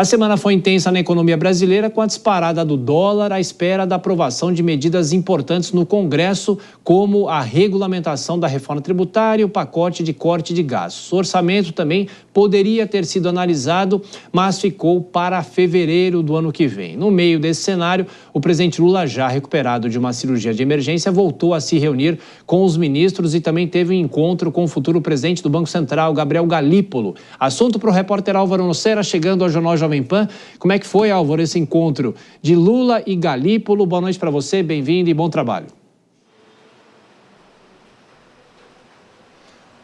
A semana foi intensa na economia brasileira com a disparada do dólar à espera da aprovação de medidas importantes no Congresso, como a regulamentação da reforma tributária e o pacote de corte de gastos. O orçamento também poderia ter sido analisado, mas ficou para fevereiro do ano que vem. No meio desse cenário, o presidente Lula, já recuperado de uma cirurgia de emergência, voltou a se reunir com os ministros e também teve um encontro com o futuro presidente do Banco Central, Gabriel Galípolo. Assunto para o repórter Álvaro Nocera, chegando ao Jornal Jovem Pan. Como é que foi, Álvaro, esse encontro de Lula e Galípolo? Boa noite para você, bem-vindo e bom trabalho.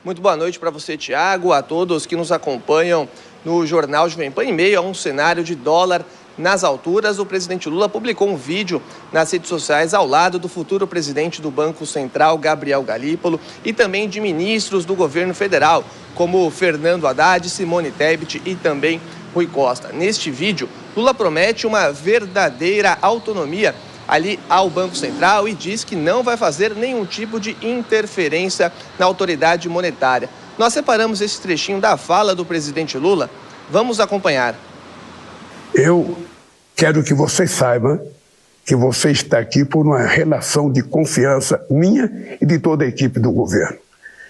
Muito boa noite para você, Thiago, a todos que nos acompanham no Jornal Jovem Pan. Em meio a um cenário de dólar nas alturas, o presidente Lula publicou um vídeo nas redes sociais ao lado do futuro presidente do Banco Central, Gabriel Galípolo, e também de ministros do governo federal, como Fernando Haddad, Simone Tebet e também Rui Costa. Neste vídeo, Lula promete uma verdadeira autonomia ali ao Banco Central e diz que não vai fazer nenhum tipo de interferência na autoridade monetária. Nós separamos esse trechinho da fala do presidente Lula. Vamos acompanhar. Eu quero que você saiba que você está aqui por uma relação de confiança minha e de toda a equipe do governo.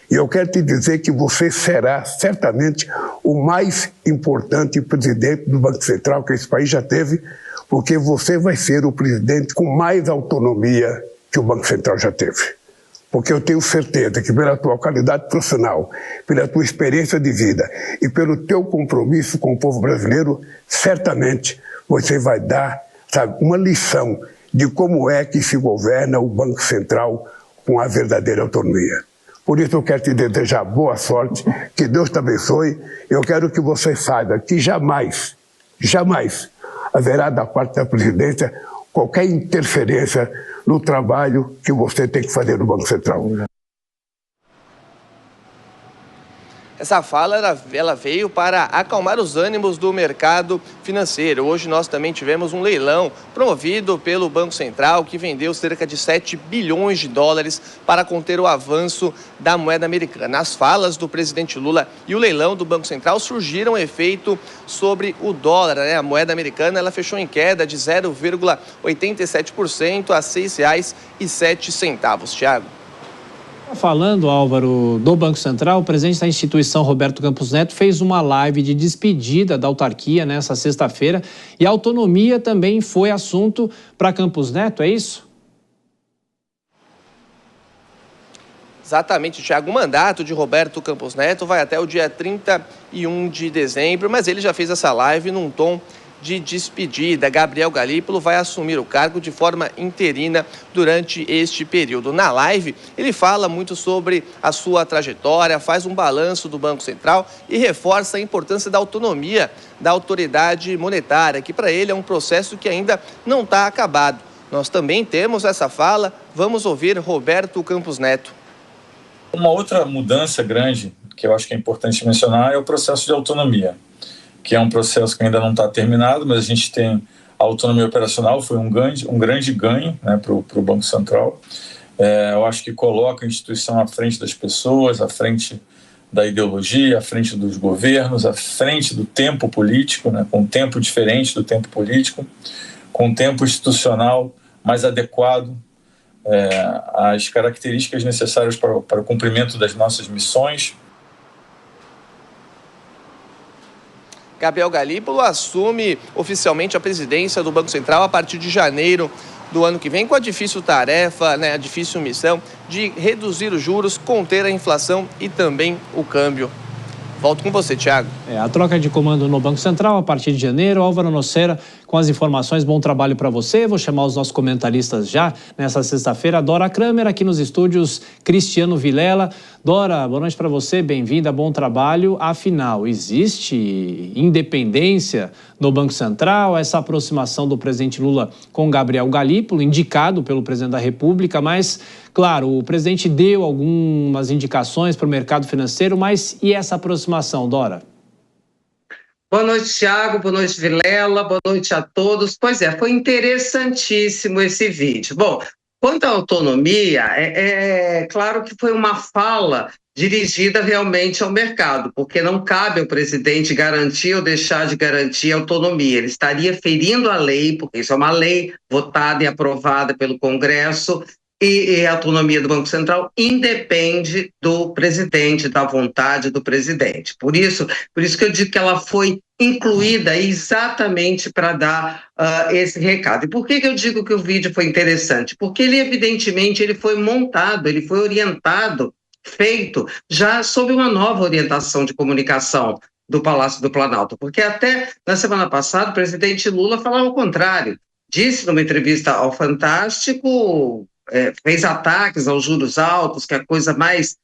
E eu quero te dizer que você será certamente o mais importante presidente do Banco Central que esse país já teve, porque você vai ser o presidente com mais autonomia que o Banco Central já teve. Porque eu tenho certeza que pela tua qualidade profissional, pela tua experiência de vida e pelo teu compromisso com o povo brasileiro, certamente você vai dar, sabe, uma lição de como é que se governa o Banco Central com a verdadeira autonomia. Por isso eu quero te desejar boa sorte, que Deus te abençoe. Eu quero que você saiba que jamais haverá da parte da presidência qualquer interferência no trabalho que você tem que fazer no Banco Central. Essa fala ela veio para acalmar os ânimos do mercado financeiro. Hoje nós também tivemos um leilão promovido pelo Banco Central que vendeu cerca de 7 bilhões de dólares para conter o avanço da moeda americana. As falas do presidente Lula e o leilão do Banco Central surgiram efeito sobre o dólar, né? A moeda americana ela fechou em queda de 0,87% a R$ 6,07. Thiago. Falando, Álvaro, do Banco Central, o presidente da instituição, Roberto Campos Neto, fez uma live de despedida da autarquia nessa sexta-feira e a autonomia também foi assunto para Campos Neto, é isso? Exatamente, Thiago. O mandato de Roberto Campos Neto vai até o dia 31 de dezembro, mas ele já fez essa live num tom de despedida. Gabriel Galípolo vai assumir o cargo de forma interina durante este período. Na live, ele fala muito sobre a sua trajetória, faz um balanço do Banco Central e reforça a importância da autonomia da autoridade monetária, que para ele é um processo que ainda não está acabado. Nós também temos essa fala, vamos ouvir Roberto Campos Neto. Uma outra mudança grande que eu acho que é importante mencionar é o processo de autonomia, que é um processo que ainda não está terminado, mas a gente tem a autonomia operacional, foi um grande ganho, né, para o Banco Central. Eu acho que coloca a instituição à frente das pessoas, à frente da ideologia, à frente dos governos, à frente do tempo político, né, com um tempo diferente do tempo político, com um tempo institucional mais adequado às características necessárias para o cumprimento das nossas missões. Gabriel Galípolo assume oficialmente a presidência do Banco Central a partir de janeiro do ano que vem, com a difícil tarefa, né, a difícil missão de reduzir os juros, conter a inflação e também o câmbio. Volto com você, Thiago. A troca de comando no Banco Central a partir de janeiro. Álvaro Nocera com as informações. Bom trabalho para você. Vou chamar os nossos comentaristas já nessa sexta-feira. Dora Kramer aqui nos estúdios, Cristiano Vilela. Dora, boa noite para você. Bem-vinda, bom trabalho. Afinal, existe independência no Banco Central? Essa aproximação do presidente Lula com Gabriel Galípolo, indicado pelo presidente da República, mas, claro, o presidente deu algumas indicações para o mercado financeiro, mas e essa aproximação, Dora? Boa noite, Thiago. Boa noite, Vilela. Boa noite a todos. Pois é, foi interessantíssimo esse vídeo. Bom, quanto à autonomia, é claro que foi uma fala dirigida realmente ao mercado, porque não cabe ao presidente garantir ou deixar de garantir a autonomia. Ele estaria ferindo a lei, porque isso é uma lei votada e aprovada pelo Congresso, e a autonomia do Banco Central independe do presidente, da vontade do presidente. Por isso que eu digo que ela foi incluída exatamente para dar esse recado. E por que eu digo que o vídeo foi interessante? Porque ele, evidentemente, ele foi montado, ele foi orientado, feito já sob uma nova orientação de comunicação do Palácio do Planalto, porque até na semana passada o presidente Lula falava o contrário, disse numa entrevista ao Fantástico, fez ataques aos juros altos, que é a coisa mais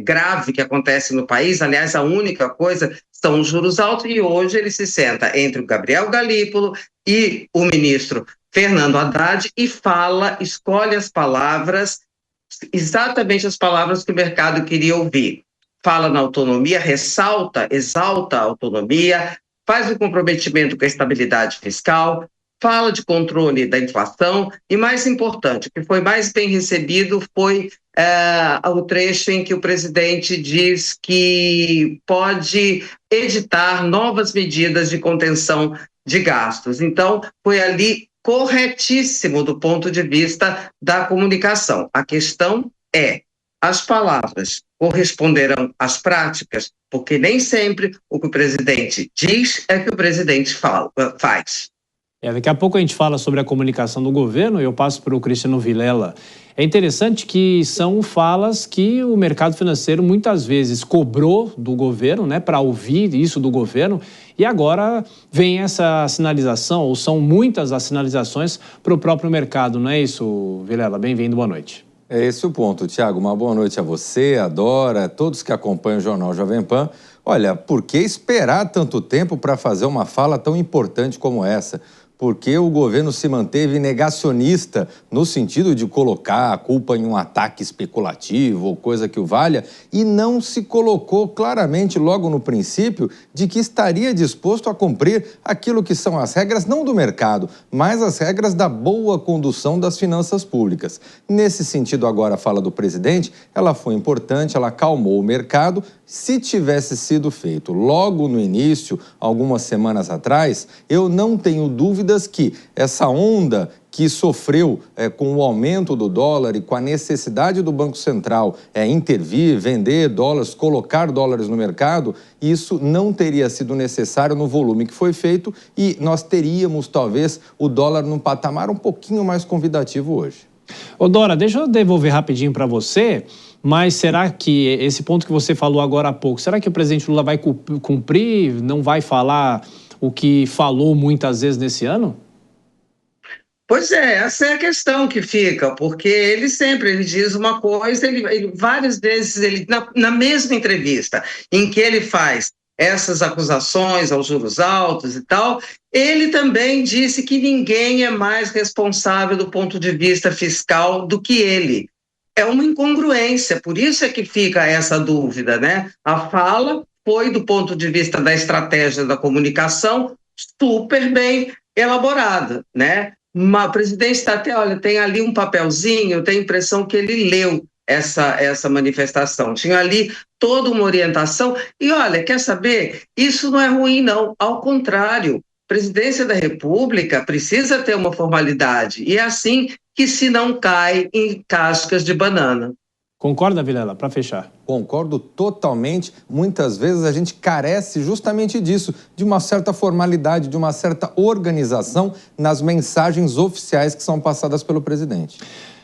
grave que acontece no país, aliás, a única coisa são os juros altos, e hoje ele se senta entre o Gabriel Galípolo e o ministro Fernando Haddad e escolhe as palavras, exatamente as palavras que o mercado queria ouvir. Fala na autonomia, exalta a autonomia, faz o comprometimento com a estabilidade fiscal, fala de controle da inflação e, mais importante, o que foi mais bem recebido foi o trecho em que o presidente diz que pode editar novas medidas de contenção de gastos. Então, foi ali corretíssimo do ponto de vista da comunicação. A questão é, as palavras corresponderão às práticas, porque nem sempre o que o presidente diz é que o presidente faz. Daqui a pouco a gente fala sobre a comunicação do governo e eu passo para o Cristiano Vilela. É interessante que são falas que o mercado financeiro muitas vezes cobrou do governo, né, para ouvir isso do governo, e agora vem essa sinalização, ou são muitas as sinalizações para o próprio mercado, não é isso, Vilela? Bem-vindo, boa noite. É esse o ponto, Tiago. Uma boa noite a você, a Dora, a todos que acompanham o Jornal Jovem Pan. Olha, por que esperar tanto tempo para fazer uma fala tão importante como essa? Porque o governo se manteve negacionista no sentido de colocar a culpa em um ataque especulativo ou coisa que o valha e não se colocou claramente logo no princípio de que estaria disposto a cumprir aquilo que são as regras não do mercado, mas as regras da boa condução das finanças públicas. Nesse sentido, agora a fala do presidente, ela foi importante, ela acalmou o mercado. Se tivesse sido feito logo no início, algumas semanas atrás, eu não tenho dúvidas que essa onda que sofreu com o aumento do dólar e com a necessidade do Banco Central intervir, vender dólares, colocar dólares no mercado, isso não teria sido necessário no volume que foi feito e nós teríamos, talvez, o dólar num patamar um pouquinho mais convidativo hoje. Ô Dora, deixa eu devolver rapidinho para você, mas será que esse ponto que você falou agora há pouco, será que o presidente Lula vai cumprir, não vai falar o que falou muitas vezes nesse ano? Pois é, essa é a questão que fica, porque ele diz uma coisa, ele várias vezes, na mesma entrevista em que ele faz essas acusações aos juros altos e tal, ele também disse que ninguém é mais responsável do ponto de vista fiscal do que ele. É uma incongruência, por isso é que fica essa dúvida, né? A fala foi, do ponto de vista da estratégia da comunicação, super bem elaborada, né? O presidente está tem ali um papelzinho, eu tenho a impressão que ele leu essa manifestação. Tinha ali toda uma orientação. E olha, quer saber? Isso não é ruim, não. Ao contrário, a presidência da República precisa ter uma formalidade. E é assim que se não cai em cascas de banana. Concorda, Vilela, para fechar? Concordo totalmente. Muitas vezes a gente carece justamente disso, de uma certa formalidade, de uma certa organização nas mensagens oficiais que são passadas pelo presidente.